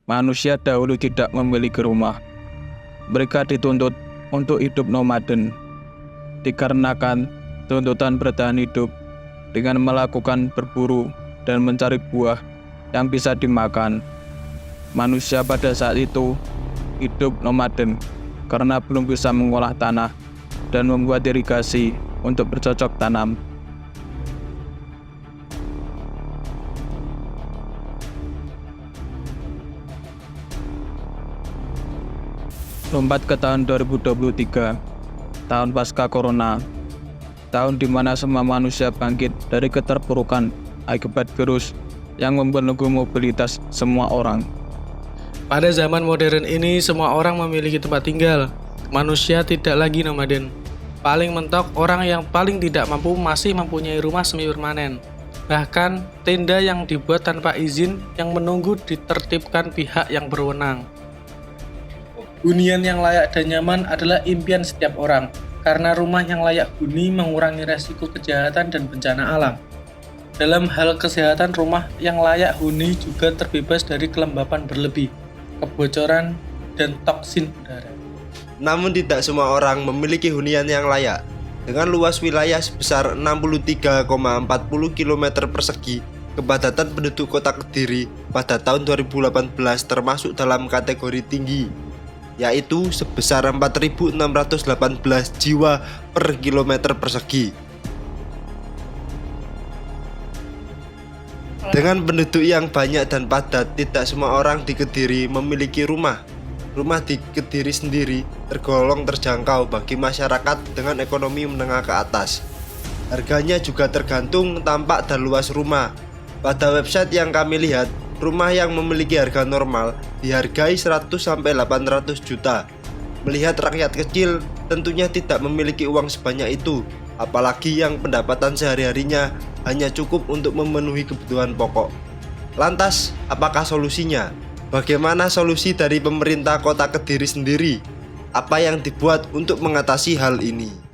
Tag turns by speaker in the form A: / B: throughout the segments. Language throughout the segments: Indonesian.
A: manusia dahulu tidak memiliki rumah. Mereka dituntut untuk hidup nomaden, dikarenakan tuntutan bertahan hidup dengan melakukan berburu dan mencari buah yang bisa dimakan. Manusia pada saat itu hidup nomaden karena belum bisa mengolah tanah dan membuat irigasi untuk bercocok tanam. Lompat ke tahun 2023, tahun pasca corona, tahun di mana semua manusia bangkit dari keterpurukan akibat virus yang membelenggu mobilitas semua orang.
B: Pada zaman modern ini, semua orang memiliki tempat tinggal. Manusia tidak lagi nomaden. Paling mentok, orang yang paling tidak mampu masih mempunyai rumah semi permanen. Bahkan, tenda yang dibuat tanpa izin yang menunggu ditertibkan pihak yang berwenang. Hunian yang layak dan nyaman adalah impian setiap orang, karena rumah yang layak huni mengurangi resiko kejahatan dan bencana alam. Dalam hal kesehatan, rumah yang layak huni juga terbebas dari kelembapan berlebih, kebocoran, dan toksin udara.
C: Namun tidak semua orang memiliki hunian yang layak. Dengan luas wilayah sebesar 63,40 km persegi, kepadatan penduduk kota Kediri pada tahun 2018 termasuk dalam kategori tinggi, yaitu sebesar 4.618 jiwa per kilometer persegi. Dengan penduduk yang banyak dan padat, tidak semua orang di Kediri memiliki rumah. Rumah di Kediri sendiri tergolong terjangkau bagi masyarakat dengan ekonomi menengah ke atas. Harganya juga tergantung tampak dan luas rumah. Pada website yang kami lihat, rumah yang memiliki harga normal dihargai 100-800 juta. Melihat rakyat kecil tentunya tidak memiliki uang sebanyak itu, apalagi yang pendapatan sehari-harinya hanya cukup untuk memenuhi kebutuhan pokok. Lantas, apakah solusinya? Bagaimana solusi dari pemerintah Kota Kediri sendiri? Apa yang dibuat untuk mengatasi hal ini?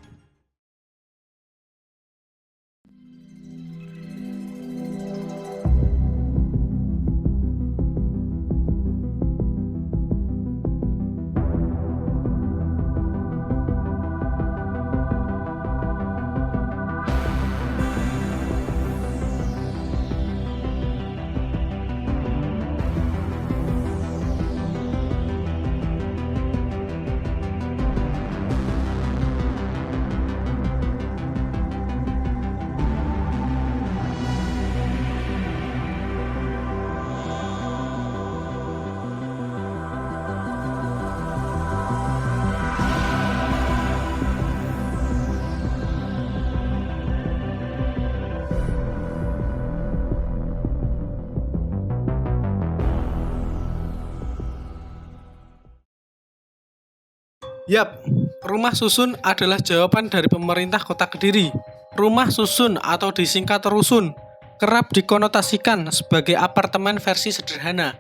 B: Yap, rumah susun adalah jawaban dari pemerintah Kota Kediri. Rumah susun atau disingkat rusun kerap dikonotasikan sebagai apartemen versi sederhana.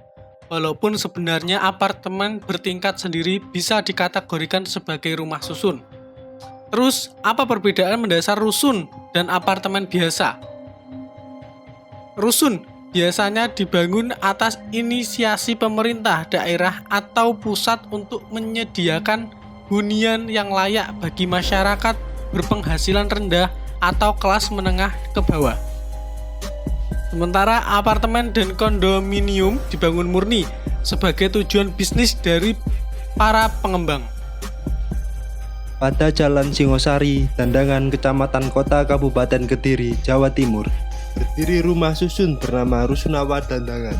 B: Walaupun sebenarnya apartemen bertingkat sendiri bisa dikategorikan sebagai rumah susun. Terus, apa perbedaan mendasar rusun dan apartemen biasa? Rusun biasanya dibangun atas inisiasi pemerintah daerah atau pusat untuk menyediakan hunian yang layak bagi masyarakat berpenghasilan rendah atau kelas menengah ke bawah. Sementara apartemen dan kondominium dibangun murni sebagai tujuan bisnis dari para pengembang.
C: Pada Jalan Singosari, Dandangan, Kecamatan Kota Kabupaten Kediri, Jawa Timur, berdiri rumah susun bernama Rusunawa Dandangan.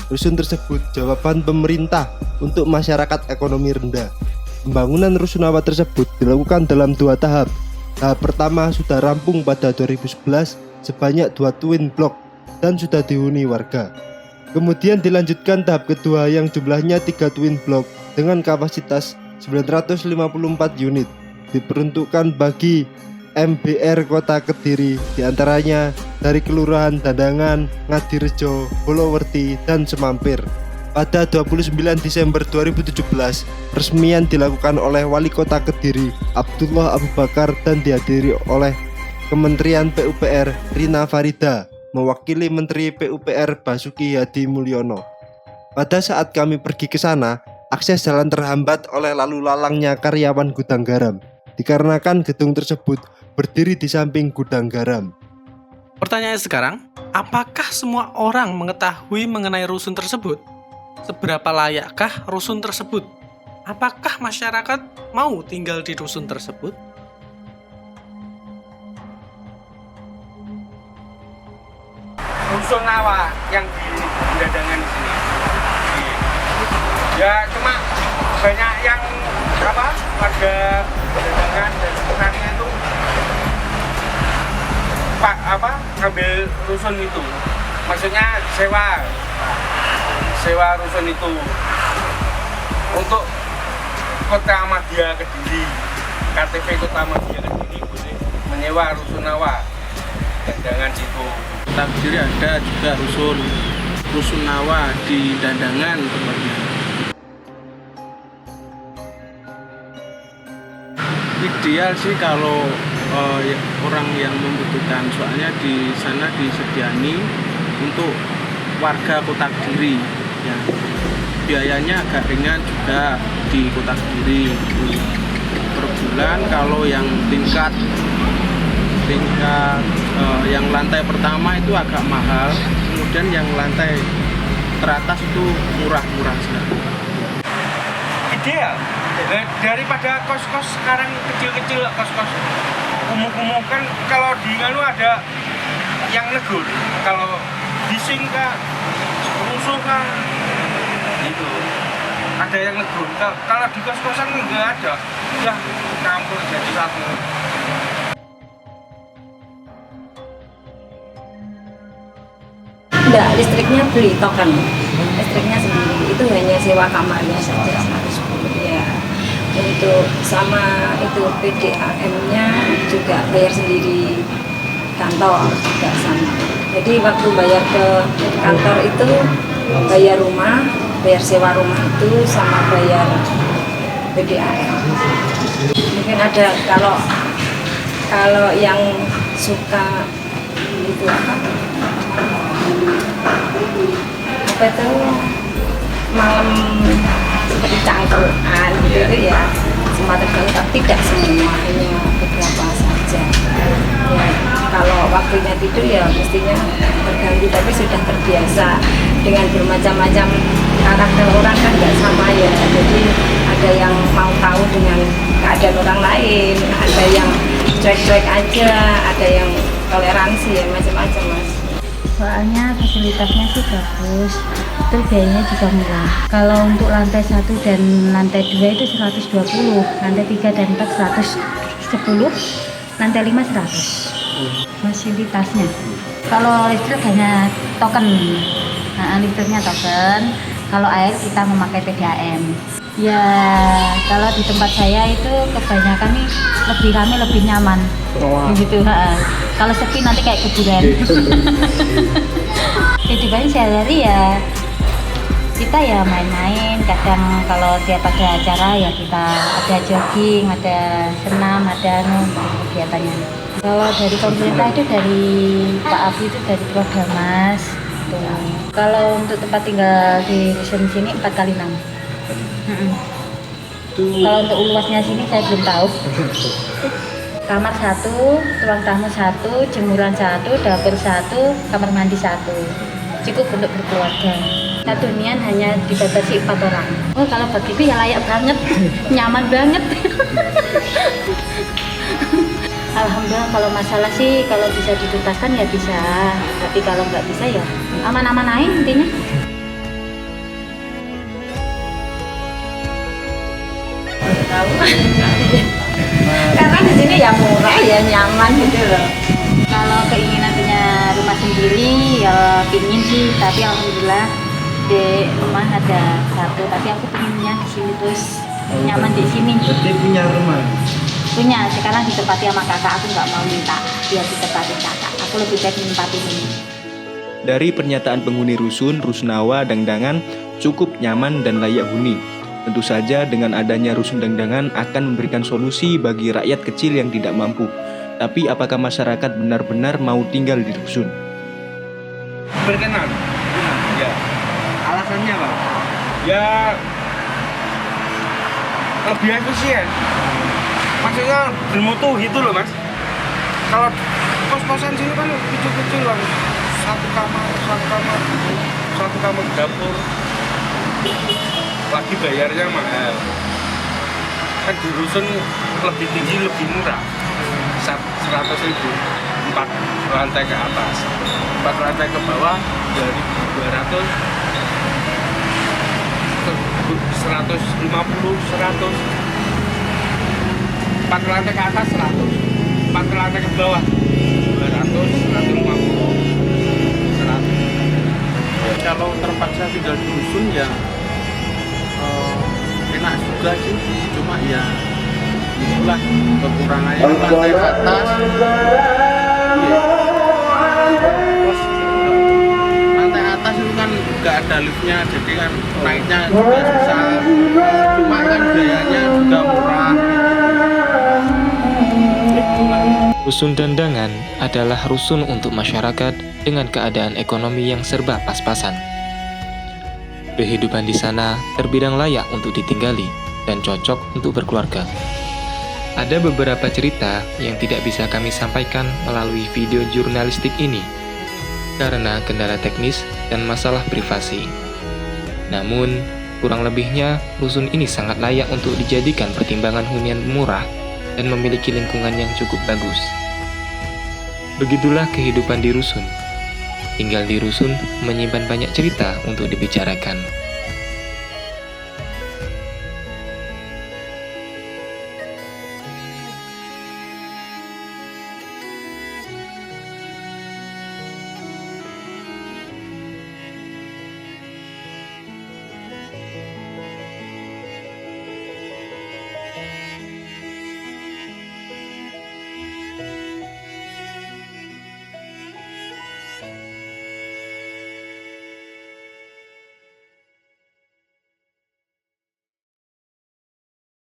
C: Rusun tersebut jawaban pemerintah untuk masyarakat ekonomi rendah. Pembangunan Rusunawa tersebut dilakukan dalam 2 tahap. Tahap pertama sudah rampung pada 2011 sebanyak 2 twin block dan sudah dihuni warga. Kemudian dilanjutkan tahap kedua yang jumlahnya 3 twin block dengan kapasitas 954 unit, diperuntukkan bagi MBR Kota Kediri, diantaranya dari Kelurahan Dandangan, Ngadirejo, Bolowerti, dan Semampir. Pada 29 Desember 2017, peresmian dilakukan oleh Wali Kota Kediri, Abdullah Abu Bakar, dan dihadiri oleh Kementerian PUPR Rina Farida, mewakili Menteri PUPR Basuki Hadi Mulyono. Pada saat kami pergi ke sana, akses jalan terhambat oleh lalu lalangnya karyawan gudang garam, dikarenakan gedung tersebut berdiri di samping gudang garam.
B: Pertanyaannya sekarang, apakah semua orang mengetahui mengenai rusun tersebut? Seberapa layakkah rusun tersebut? Apakah masyarakat mau tinggal di rusun tersebut?
D: Rusunawa yang di Dadangan di sini. Ya cuma banyak yang warga Dadangan dan sekitarnya itu ngambil rusun itu. Maksudnya sewa rusun itu untuk Kota Ahmadiyah Kediri, KTP Kota Ahmadiyah Kediri boleh menyewa rusunawa Dadangan situ.
E: Kota Kediri ada juga rusunawa di Dadangan tempatnya. Ideal sih kalau orang yang membutuhkan, soalnya di sana disediani untuk warga Kota Kediri ya. Biayanya agak ringan juga di Kota Kediri per bulan. Kalau yang tingkat yang lantai pertama itu agak mahal, kemudian yang lantai teratas itu murah-murah sekali.
D: Ideal daripada kos-kos sekarang kecil-kecil, kos-kos kumuh-kumuh kan. Kalau di Nganu ada yang negur, kalau di Singka rusuh kan itu ada yang negur. Kalau di kos-kosan nggak ada, ya campur jadi satu.
F: Enggak, listriknya beli token, listriknya sendiri, itu hanya sewa kamarnya saja 110 ya. Untuk sama itu PDAM-nya juga bayar sendiri, kantor juga sama. Jadi waktu bayar ke kantor itu bayar rumah, bayar sewa rumah itu sama bayar PDAM. Mungkin ada kalau yang suka itu apa itu malam seperti cangkruan gitu ya, semua terganggu, tapi tidak semua, hanya beberapa saja ya. Kalau waktunya tidur ya mestinya terganggu, tapi sudah terbiasa dengan bermacam-macam karakter orang kan nggak sama ya. Jadi ada yang mau tahu dengan keadaan orang lain, ada yang cuek-cuek aja, ada yang toleransi ya, macam-macam Mas.
G: Soalnya fasilitasnya sih bagus, itu biayanya juga murah. Kalau untuk lantai 1 dan lantai 2 itu 120, lantai 3 dan 4 110, lantai 5 100. Fasilitasnya. Kalau listrik hanya token, listriknya token. Kalau air kita memakai PDAM. Ya, kalau di tempat saya itu kebanyakan nih lebih rame, lebih nyaman. Gitu. Kalau sepi nanti kayak kuburan. Kehidupan sehari-hari ya kita ya main-main. Kadang kalau tiap ada acara ya kita ada jogging, ada senam, ada kegiatannya. Kalau dari pemerintah itu dari Pak Afi itu dari program Mas. Kalau untuk tempat tinggal di rusun sini 4x6. Kalau untuk luasnya sini saya belum tahu. Kamar 1, ruang tamu 1, jemuran 1, dapur 1, kamar mandi 1. Cukup untuk berkeluarga. Satu hunian hanya dibatasi 4 orang. Oh, kalau begitu ya layak banget, nyaman banget. Alhamdulillah, kalau masalah sih kalau bisa dituntaskan ya bisa, tapi kalau nggak bisa ya aman-aman aja intinya.
F: Tahu. Karena di sini ya murah ya, nyaman gitu loh.
G: Kalau keinginan punya rumah sendiri ya pingin sih, tapi alhamdulillah di rumah ada 1, tapi aku pinginnya di sini terus nyaman di sini.
C: Berarti punya rumah?
G: Punya, sekarang ditempati sama kakak, aku nggak mau minta biar ditempati kakak, aku lebih baik menempatin ini.
C: Dari pernyataan penghuni rusunawa Dangdangan cukup nyaman dan layak huni. Tentu saja dengan adanya rusun Dangdangan akan memberikan solusi bagi rakyat kecil yang tidak mampu. Tapi apakah masyarakat benar-benar mau tinggal di rusun?
D: Berkenan ya. Alasan alasannya Pak? Ya lebih efisien. Maksudnya bermutu gitu loh Mas. Kalau kos-kosan sini kan kecil-kecil kan, satu kamar dapur, lagi bayarnya mahal. Kan di rusun lebih tinggi, lebih murah, 100.000, 4 lantai ke atas, 4 lantai ke bawah dari 200, 150, 100, 4 lantai ke atas 100, 4 lantai ke bawah 200, 150, 100.
E: Kalau terpaksa tinggal di dusun ya enak juga sih, cuma ya itulah kekurangannya lantai atas. Iya. Terus lantai atas itu kan nggak ada liftnya, jadi kan naiknya juga susah, cuma kan biayanya juga murah.
H: Rusun Dandangan adalah rusun untuk masyarakat dengan keadaan ekonomi yang serba pas-pasan. Kehidupan di sana terbilang layak untuk ditinggali dan cocok untuk berkeluarga. Ada beberapa cerita yang tidak bisa kami sampaikan melalui video jurnalistik ini karena kendala teknis dan masalah privasi. Namun, kurang lebihnya rusun ini sangat layak untuk dijadikan pertimbangan hunian murah dan memiliki lingkungan yang cukup bagus. Begitulah kehidupan di rusun. Tinggal di rusun menyimpan banyak cerita untuk dibicarakan.